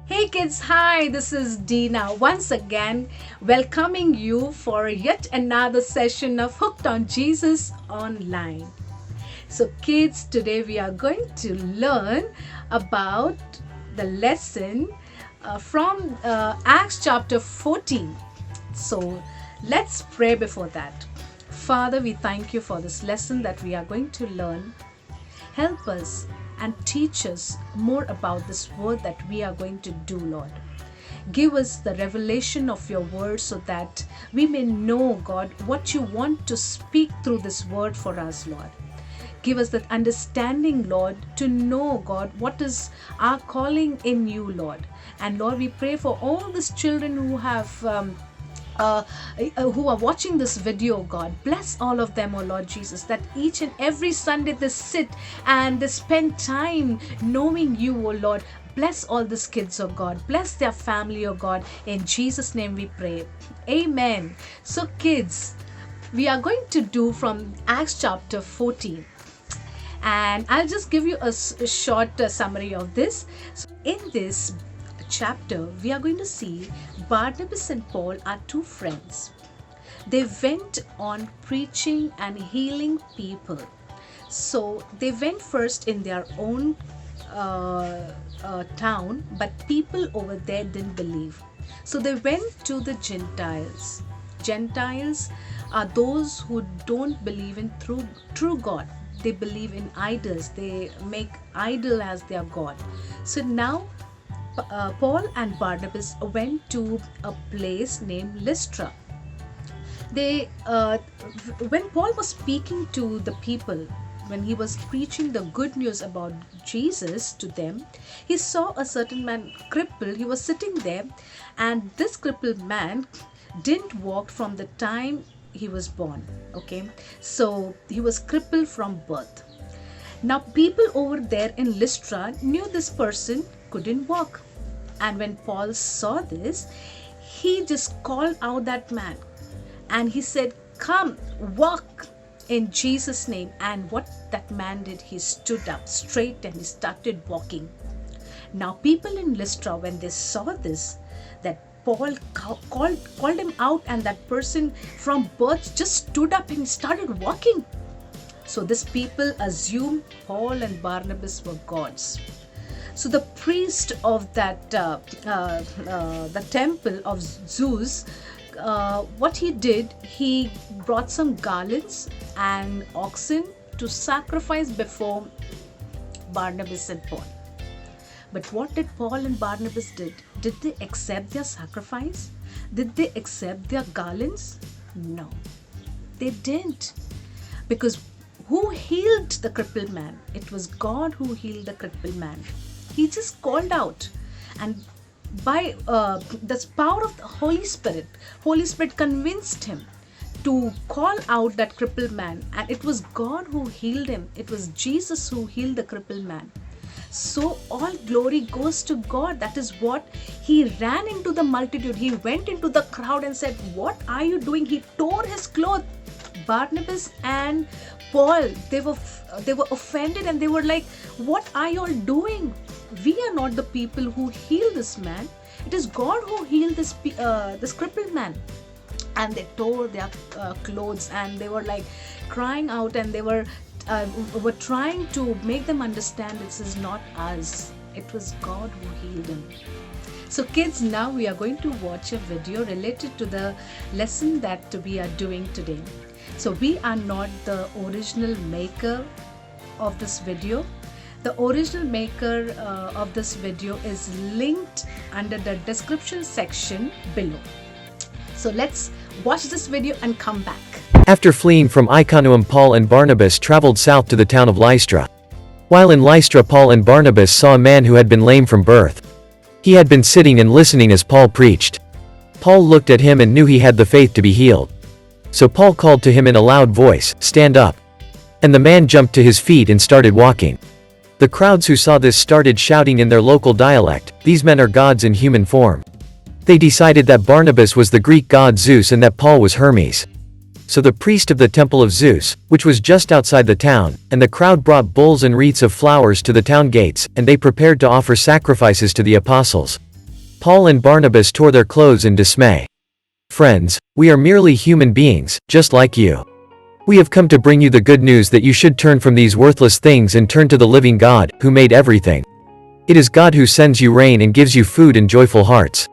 Hey kids, hi, this is Dina once again welcoming you for yet another session of Hooked on Jesus Online. So, kids, today we are going to learn about the lesson from Acts chapter 14. So, let's pray before that. Father, we thank you for this lesson that we are going to learn. Help us and teach us more about this word that we are going to do, Lord. Give us the revelation of your word so that we may know, God, what you want to speak through this word for us, Lord. Give us that understanding, Lord, to know, God, what is our calling in you, Lord. And Lord, we pray for all these children who have who are watching this video, God. Bless all of them, oh Lord Jesus, that each and every Sunday they sit and they spend time knowing you, oh Lord. Bless all these kids, oh God. Bless their family, oh God. In Jesus' name we pray. Amen. So kids, we are going to do from Acts chapter 14. And I'll just give you a short summary of this. So in this chapter, we are going to see Barnabas and Paul are two friends. They went on preaching and healing people. So they went first in their own town, but people over there didn't believe. So they went to the Gentiles. Gentiles are those who don't believe in true God. They believe in idols. They make idol as their God. So now Paul and Barnabas went to a place named Lystra. When Paul was speaking to the people, when he was preaching the good news about Jesus to them, he saw a certain man crippled. He was sitting there, and this crippled man didn't walk from the time he was born. Okay, so he was crippled from birth. Now people over there in Lystra knew this person couldn't walk. And when Paul saw this, he just called out that man and he said, "Come, walk in Jesus' name." And what that man did, he stood up straight and he started walking. Now people in Lystra, when they saw this, that Paul called him out and that person from birth just stood up and started walking. So these people assumed Paul and Barnabas were gods. So the priest of that the temple of Zeus, what he did, he brought some garlands and oxen to sacrifice before Barnabas and Paul. But what did Paul and Barnabas did? Did they accept their sacrifice? Did they accept their garlands? No, they didn't. Because who healed the crippled man? It was God who healed the crippled man. He just called out, and by the power of the Holy Spirit convinced him to call out that crippled man, and it was God who healed him. It was Jesus who healed the crippled man. So all glory goes to God. That is what he ran into the multitude. He went into the crowd and said, "What are you doing?" He tore his clothes. Barnabas and Paul, they were offended and they were like, "What are you all doing? We are not the people who healed this man. It is God who healed this crippled man." And they tore their clothes and they were like crying out, and they were trying to make them understand this is not us. It was God who healed him. So kids, now we are going to watch a video related to the lesson that we are doing today. So we are not the original maker of this video. The original maker of this video is linked under the description section below. So let's watch this video and come back. After fleeing from Iconium, Paul and Barnabas traveled south to the town of Lystra. While in Lystra, Paul and Barnabas saw a man who had been lame from birth. He had been sitting and listening as Paul preached. Paul looked at him and knew he had the faith to be healed. So Paul called to him in a loud voice, "Stand up." And the man jumped to his feet and started walking. The crowds who saw this started shouting in their local dialect, "These men are gods in human form." They decided that Barnabas was the Greek god Zeus and that Paul was Hermes. So the priest of the temple of Zeus, which was just outside the town, and the crowd brought bulls and wreaths of flowers to the town gates, and they prepared to offer sacrifices to the apostles. Paul and Barnabas tore their clothes in dismay. Friends, we are merely human beings, just like you. We have come to bring you the good news that you should turn from these worthless things and turn to the living God, who made everything. It is God who sends you rain and gives you food and joyful hearts.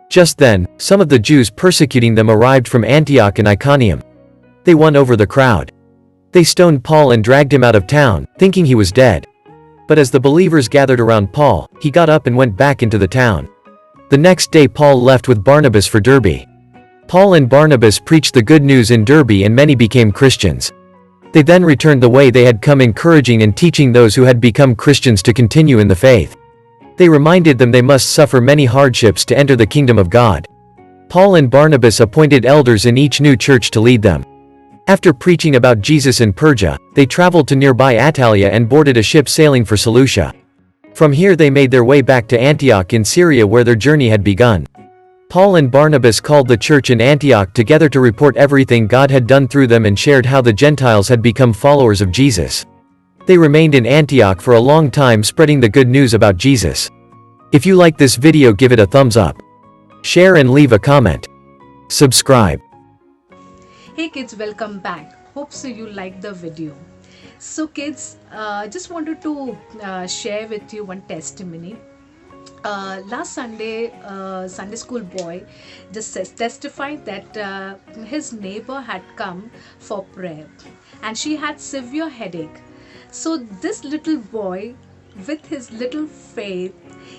Just then, some of the Jews persecuting them arrived from Antioch and Iconium. They won over the crowd. They stoned Paul and dragged him out of town, thinking he was dead. But as the believers gathered around Paul, he got up and went back into the town. The next day Paul left with Barnabas for Derbe. Paul and Barnabas preached the good news in Derbe and many became Christians. They then returned the way they had come, encouraging and teaching those who had become Christians to continue in the faith. They reminded them they must suffer many hardships to enter the kingdom of God. Paul and Barnabas appointed elders in each new church to lead them. After preaching about Jesus in Perga, they traveled to nearby Attalia and boarded a ship sailing for Seleucia. From here they made their way back to Antioch in Syria, where their journey had begun. Paul and Barnabas called the church in Antioch together to report everything God had done through them and shared how the Gentiles had become followers of Jesus. They remained in Antioch for a long time, spreading the good news about Jesus. If you like this video, give it a thumbs up. Share and leave a comment. Subscribe. Hey kids, welcome back. Hope so you liked the video. So kids, just wanted to share with you one testimony. Last Sunday, Sunday school boy just testified that his neighbor had come for prayer and she had severe headache. So this little boy, with his little faith,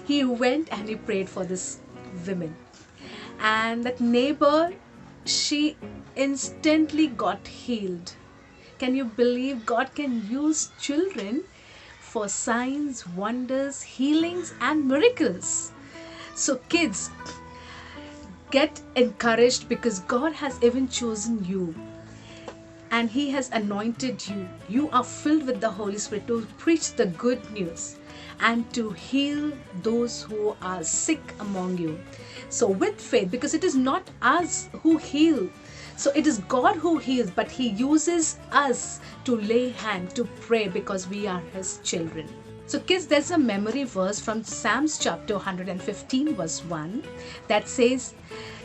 he went and he prayed for this woman. And that neighbor, she instantly got healed. Can you believe God can use children for signs, wonders, healings, and miracles? So kids, get encouraged because God has even chosen you and He has anointed you. You are filled with the Holy Spirit to preach the good news and to heal those who are sick among you. So with faith, because it is not us who heal, so it is God who heals, but He uses us to lay hand, to pray, because we are His children. So kids, there's a memory verse from Psalms chapter 115 verse 1 that says,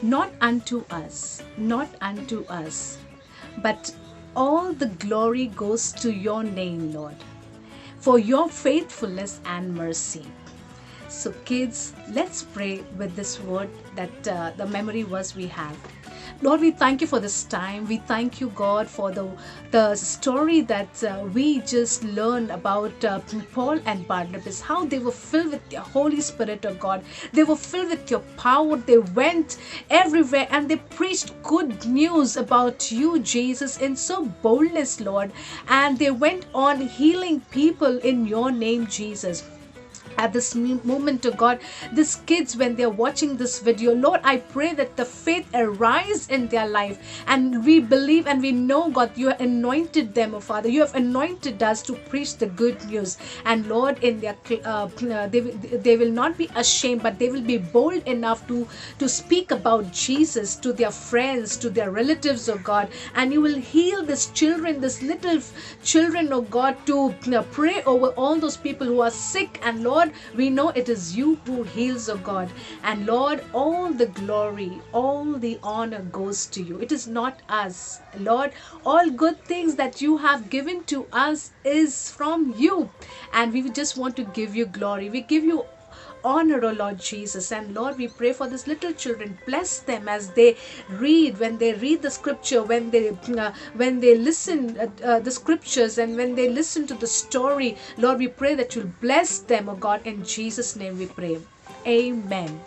not unto us, but all the glory goes to your name, Lord, for your faithfulness and mercy. So kids, let's pray with this word that the memory verse we have. Lord, we thank you for this time. We thank you, God, for the story that we just learned about Paul and Barnabas, how they were filled with the Holy Spirit of God. They were filled with your power. They went everywhere and they preached good news about you, Jesus, in so boldness, Lord. And they went on healing people in your name, Jesus. At this moment, God, these kids, when they're watching this video, Lord, I pray that the faith arise in their life, and we believe and we know, God, you have anointed them, oh Father. You have anointed us to preach the good news, and Lord, in their they will not be ashamed, but they will be bold enough to speak about Jesus to their friends, to their relatives, oh God. And you will heal these children, these little children, oh God, to pray over all those people who are sick. And Lord, we know it is you who heals, oh God. And Lord, all the glory, all the honor goes to you. It is not us, Lord. All good things that you have given to us is from you, and we just want to give you glory. We give you honor, oh Lord Jesus. And Lord, we pray for these little children. Bless them as they read, when they read the scripture, when they listen the scriptures, and when they listen to the story. Lord, we pray that you'll bless them, oh God. In Jesus' name we pray. Amen.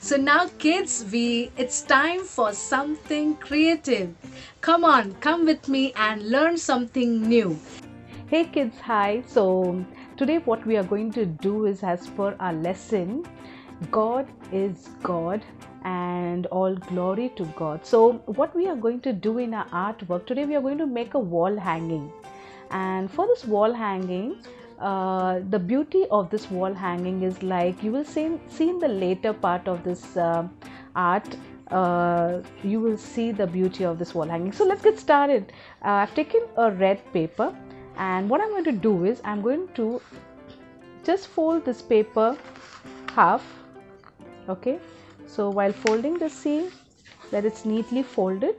So now kids, it's time for something creative. Come on, come with me and learn something new. Hey kids, hi. So today what we are going to do is, as per our lesson, God is God and all glory to God. So what we are going to do in our artwork today, we are going to make a wall hanging. And for this wall hanging, the beauty of this wall hanging is, like you will see in the later part of this art, you will see the beauty of this wall hanging. So let's get started. I've taken a red paper, and what I'm going to do is I'm going to just fold this paper half, Okay, so while folding the seal, that it's neatly folded,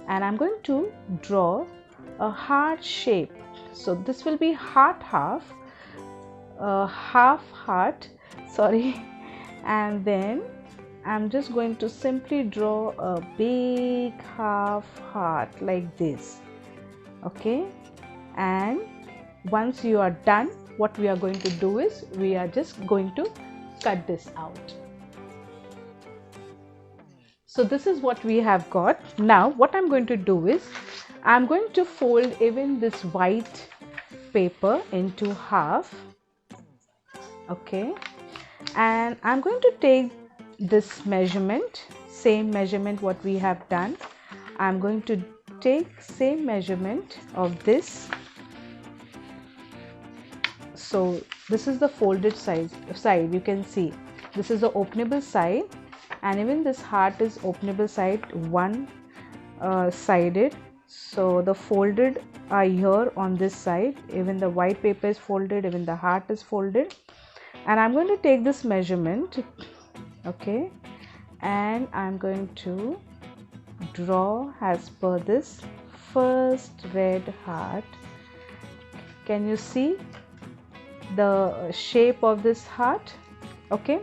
and I'm going to draw a heart shape. So this will be heart half, half heart, sorry, and then I'm just going to simply draw a big half heart like this. Okay, and once you are done, what we are going to do is we are just going to cut this out. So this is what we have got. Now what I'm going to do is I'm going to fold even this white paper into half. Okay, and I'm going to take this measurement, same measurement what we have done. I'm going to take same measurement of this. So this is the folded side, you can see this is the openable side, and even this heart is openable side, one sided. So the folded are here on this side, even the white paper is folded, even the heart is folded. And I'm going to take this measurement, okay, and I'm going to draw as per this first red heart. Can you see the shape of this heart? Okay,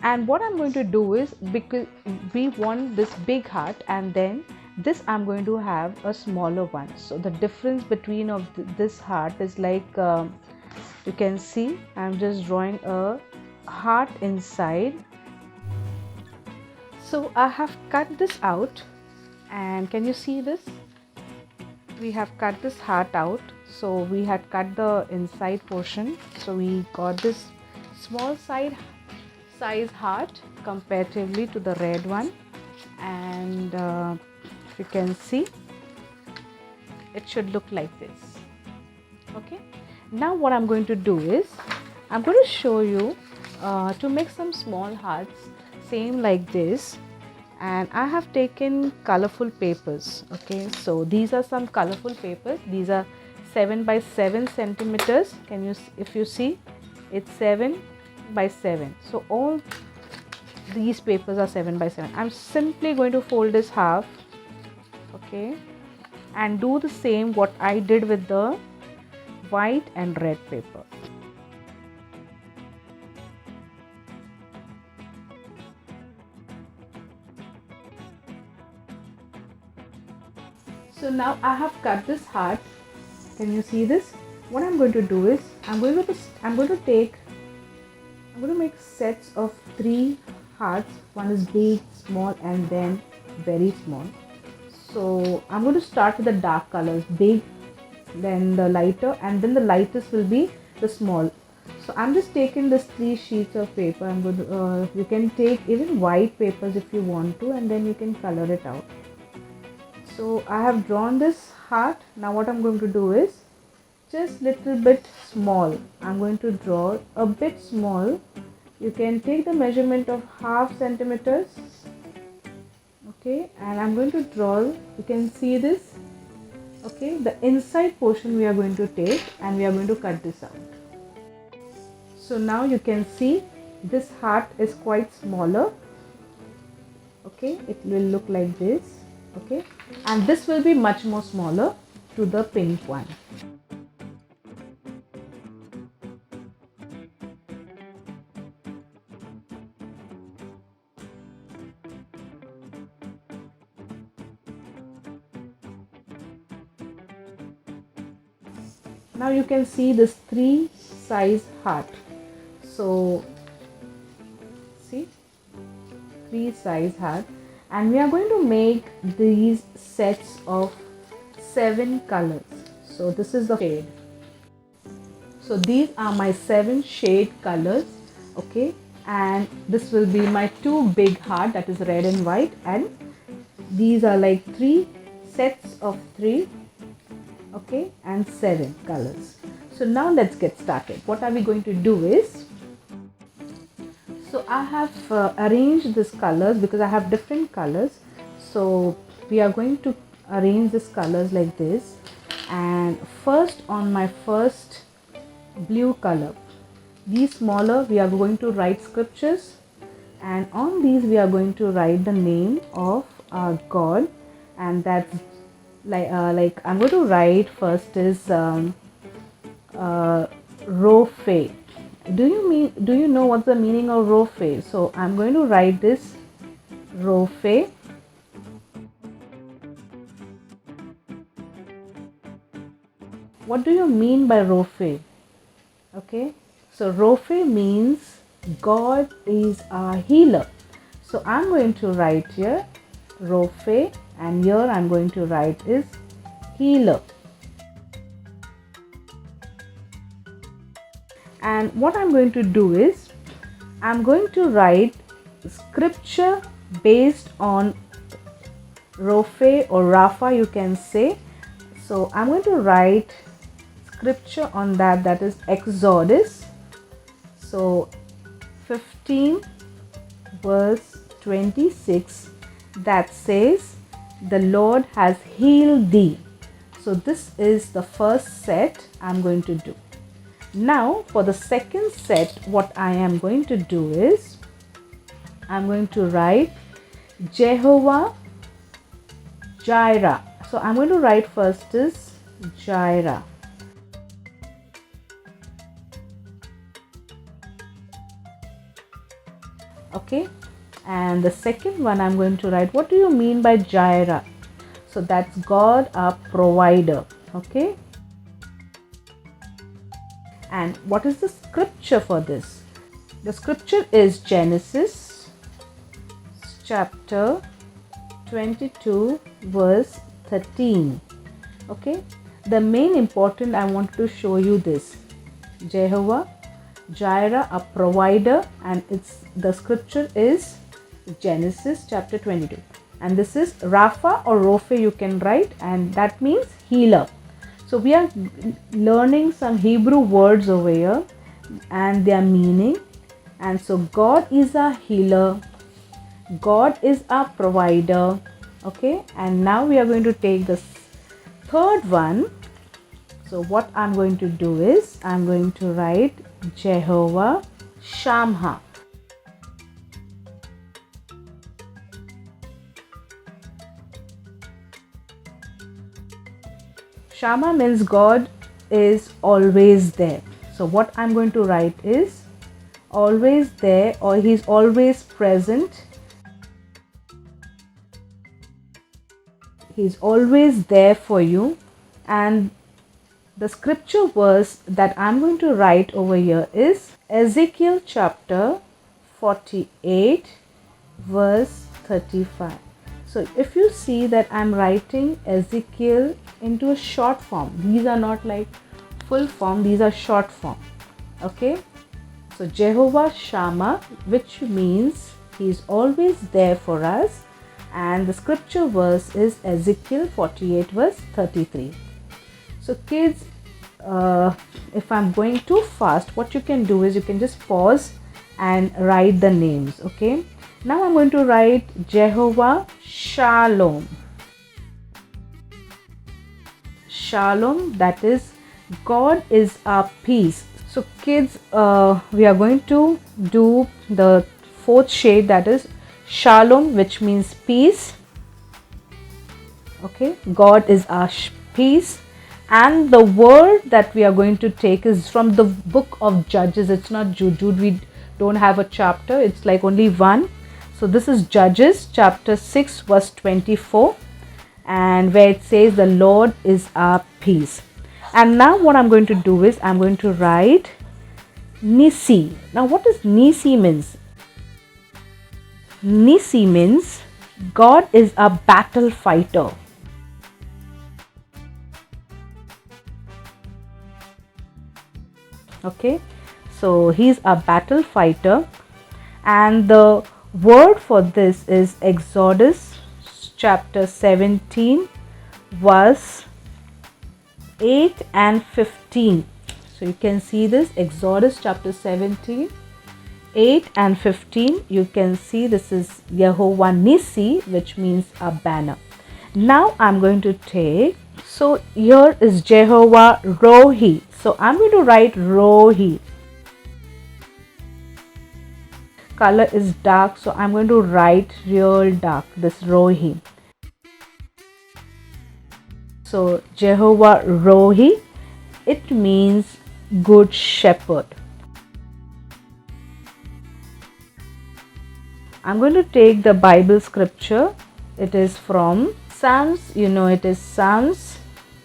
and what I'm going to do is, because we want this big heart, and then this I'm going to have a smaller one. So the difference between of this heart is like you can see I'm just drawing a heart inside. So I have cut this out, and can you see this? We have cut this heart out. So we had cut the inside portion, so we got this small size heart comparatively to the red one. And if you can see, it should look like this. Okay, now what I'm going to do is I'm going to show you to make some small hearts same like this. And I have taken colorful papers. Okay, so these are some colorful papers. These are 7 by 7 centimeters. Can you, if you see, it's 7 by 7. So all these papers are 7 by 7. I'm simply going to fold this half, okay, and do the same what I did with the white and red paper. So now I have cut this heart. Can you see this? What I'm going to do is I'm going to make sets of 3 hearts. One is big, small, and then very small. So I'm going to start with the dark colors, big, then the lighter, and then the lightest will be the small. So I'm just taking this 3 sheets of paper. I'm going to you can take even white papers if you want to, and then you can color it out. So I have drawn this heart. Now what I'm going to do is just little bit small. I'm going to draw a bit small. You can take the measurement of half centimeters. Okay, and I'm going to draw, you can see this. Okay, the inside portion we are going to take, and we are going to cut this out. So now you can see this heart is quite smaller. Okay, it will look like this. Okay, and this will be much more smaller to the pink one. Now you can see this 3 size heart. So see, 3 size heart, and we are going to make these sets of 7 colors. So this is the shade. So these are my 7 shade colors. Okay, and this will be my 2 big heart, that is red and white, and these are like 3 sets of 3. Okay, and 7 colors. So now let's get started. What are we going to do is, so I have arranged these colors because I have different colors. So we are going to arrange these colors like this. And first, on my first blue color, these smaller, we are going to write scriptures, and on these we are going to write the name of our God, and that's like I'm going to write first is Rophe. Do you know what's the meaning of Rophe? So I'm going to write this Rophe. What do you mean by Rophe? Okay, so Rophe means God is our healer. So I'm going to write here Rophe, and here I'm going to write is healer. And what I'm going to do is I'm going to write scripture based on Rophe or Rapha, you can say. So I'm going to write scripture on that is Exodus. So 15 verse 26, that says the Lord has healed thee. So this is the first set I'm going to do. Now for the second set, what I am going to do is I'm going to write Jehovah Jireh. So I'm going to write first is Jireh. Okay, and the second one I'm going to write, what do you mean by Jireh? So that's God our provider. Okay, and what is the scripture for this? The scripture is Genesis chapter 22 verse 13. Okay, the main important I want to show you this Jehovah Jireh, a provider, and the scripture is Genesis chapter 22, and this is Rapha or Rophe you can write, and that means healer. So we are learning some Hebrew words over here and their meaning. And so God is our healer, God is our provider. Okay, and now we are going to take the third one. So what I'm going to do is I'm going to write Jehovah Shammah. Shammah means God is always there. So what I'm going to write is always there, or he's always present. He's always there for you. And the scripture verse that I'm going to write over here is Ezekiel chapter 48 verse 35. So if you see that I'm writing Ezekiel into a short form, these are not like full form, these are short form. Okay, so Jehovah Shammah, which means he is always there for us, and the scripture verse is Ezekiel 48 verse 33. So kids, if I'm going too fast, what you can do is you can just pause and write the names. Okay, now I'm going to write Jehovah Shalom. Shalom, that is God is our peace. So kids, we are going to do the fourth shade, that is Shalom, which means peace. Okay, God is our peace. And the word that we are going to take is from the book of Judges. It's not Jude. We don't have a chapter. It's like only one. So this is Judges chapter 6 verse 24, and where it says the Lord is our peace. And now what I'm going to do is I'm going to write Nisi. Now what does Nisi means? Nisi means God is a battle fighter. Okay, so he's a battle fighter, and the word for this is Exodus chapter 17 verse 8 and 15. So you can see this Exodus chapter 17 8 and 15. You can see this is Jehovah Nisi, which means a banner. Now I'm going to take, so here is Jehovah Rohi. So I'm going to write Rohi. color is dark, so I'm going to write real dark, this Rohi. So Jehovah Rohi, it means good shepherd. I'm going to take the Bible scripture. It is from Psalms, it is Psalms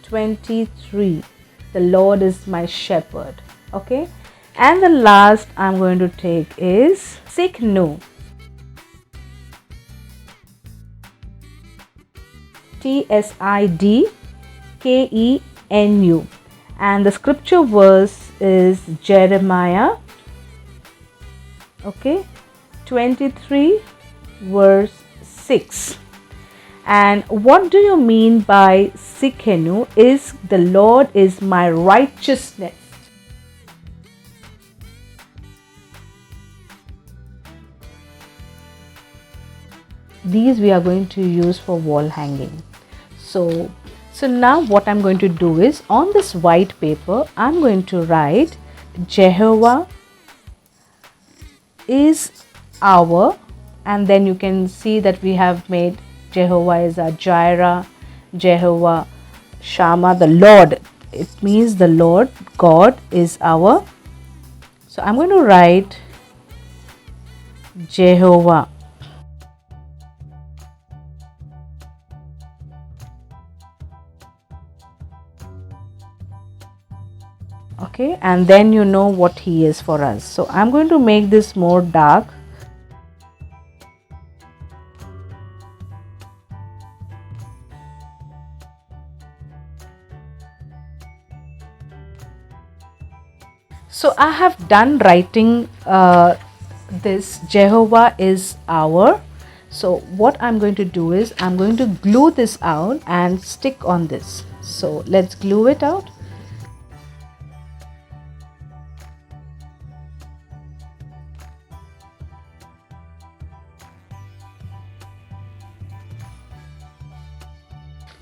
23. The Lord is my shepherd. Okay. And the last I'm going to take is Tsidkenu. Tsidkenu. And the scripture verse is Jeremiah 23 verse 6. And what do you mean by Tsidkenu is the Lord is my righteousness. These we are going to use for wall hanging. So now what I'm going to do is, on this white paper I'm going to write Jehovah is our, and then you can see that we have made Jehovah is our Jireh, Jehovah Shammah, the Lord. It means the Lord God is our. So I'm going to write Jehovah. Okay, and then you know what he is for us. So I'm going to make this more dark. So I have done writing this Jehovah is our. So what I'm going to do is, I'm going to glue this out and stick on this. So let's glue it out.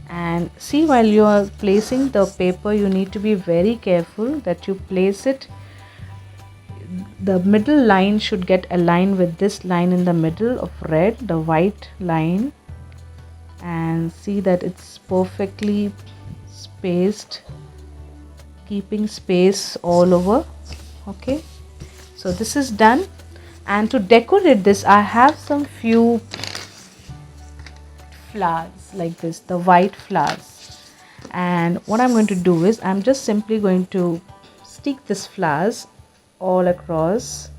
And see, while you are placing the paper, you need to be very careful that you place it. The middle line should get aligned with this line in the middle of red, the white line, and see that it's perfectly spaced, keeping space all over. Okay, so this is done. And to decorate this, I have some few flowers like this, the white flowers. And what I'm going to do is, I'm just simply going to stick this flowers all across.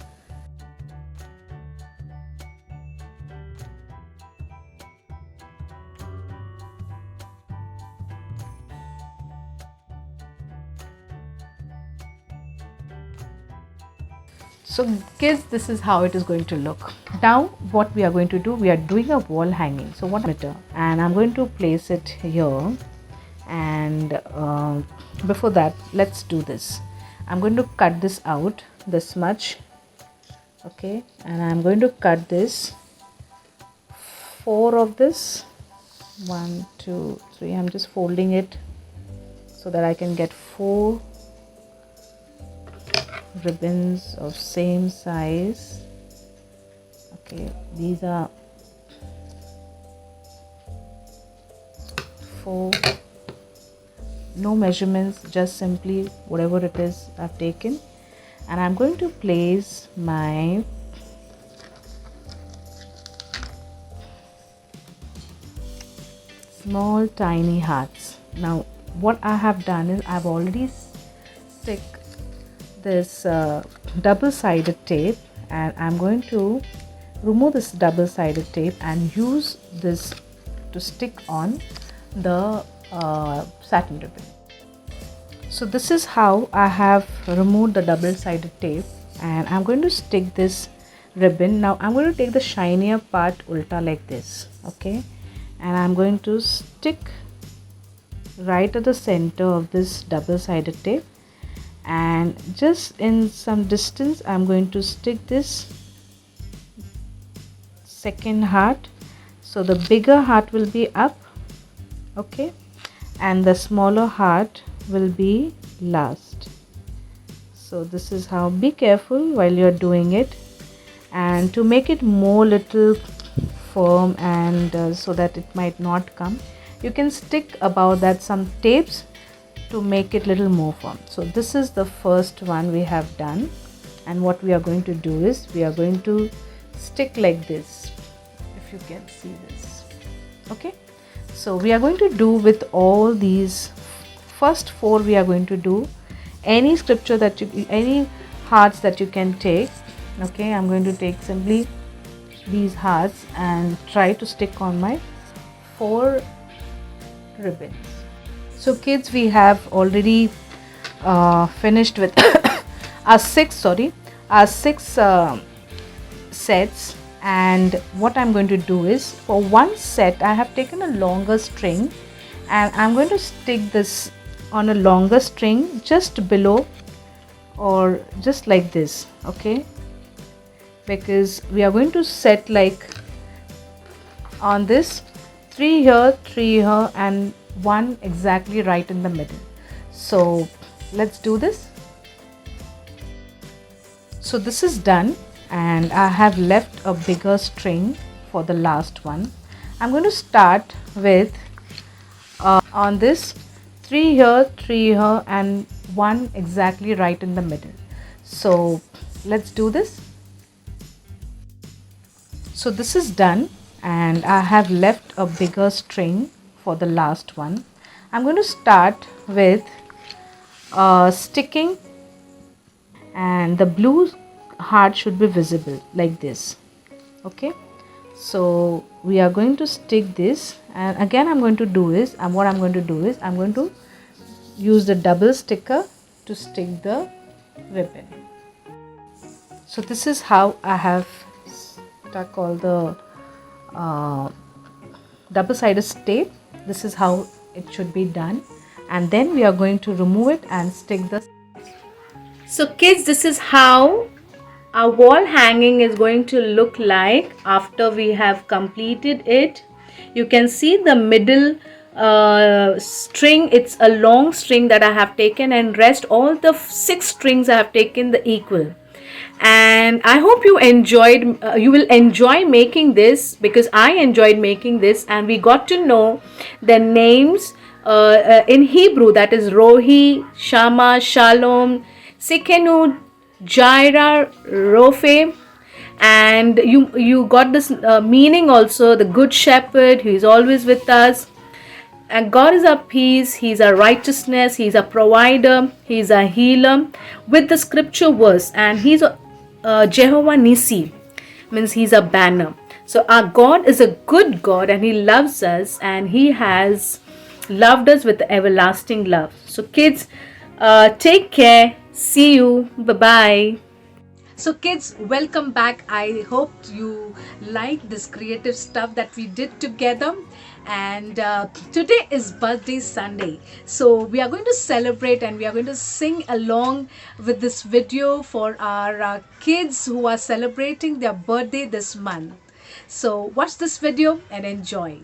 So kids, this is how it is going to look. Now what we are going to do, we are doing a wall hanging. So what and I'm going to place it here. And before that, let's do this. I'm going to cut this out this much. Okay, and I'm going to cut this 4 of this, 1 2 3. I'm just folding it so that I can get 4 ribbons of same size. Okay, these are 4. No measurements, just simply whatever it is I've taken. And I'm going to place my small tiny hearts. Now what I have done is, I've already stick this double-sided tape, and I'm going to remove this double-sided tape and use this to stick on the satin ribbon. So this is how I have removed the double-sided tape, and I'm going to stick this ribbon. Now I'm going to take the shinier part ulta like this. Okay, and I'm going to stick right at the center of this double-sided tape, and just in some distance I'm going to stick this second heart. So the bigger heart will be up, okay, and the smaller heart will be last. So this is how, be careful while you're doing it. and to make it more little firm and so that it might not come, you can stick about that some tapes to make it little more firm. So this is the first one we have done, and what we are going to do is we are going to stick like this, if you can see this. Okay, so we are going to do with all these first 4, we are going to do any scripture that you, any hearts that you can take. Okay, I'm going to take simply these hearts and try to stick on my 4 ribbons. So kids, we have already finished with our 6 sets, and what I'm going to do is, for one set I have taken a longer string and I'm going to stick this on a longer string just below or just like this. Okay, because we are going to set like on this 3 here, 3 here, and 1 exactly right in the middle. So let's do this. So this is done, and I have left a bigger string for the last one. I'm going to start with on this 3 here, 3 here, and 1 exactly right in the middle. So let's do this. So this is done, and I have left a bigger string for the last one. I'm going to start with sticking, and the blue heart should be visible like this. Okay, so we are going to stick this, and again I'm going to do is, and what I'm going to do is I'm going to use the double sticker to stick the ribbon. So this is how I have stuck all the double-sided tape. This is how it should be done, and then we are going to remove it and stick the. So kids, this is how our wall hanging is going to look like after we have completed it. You can see the middle string, it's a long string that I have taken, and rest all the 6 strings I have taken the equal. And I hope you enjoyed, you will enjoy making this, because I enjoyed making this, and we got to know the names in Hebrew, that is Rohi, Shama, Shalom, Sikenu, Jaira, Rophe, and you got this meaning also, the good shepherd who is always with us. And God is our peace, He is our righteousness, He is our provider, He is our healer, with the scripture verse, and He is Jehovah Nissi, means He is a banner. So our God is a good God, and He loves us, and He has loved us with everlasting love. So kids, take care, see you, bye-bye. So kids, welcome back. I hope you like this creative stuff that we did together. And today is birthday Sunday, so we are going to celebrate and we are going to sing along with this video for our kids who are celebrating their birthday this month. So watch this video and enjoy.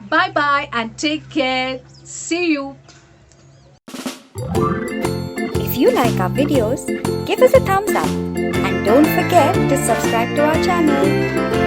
Bye bye and take care. See you. If you like our videos, give us a thumbs up and don't forget to subscribe to our channel.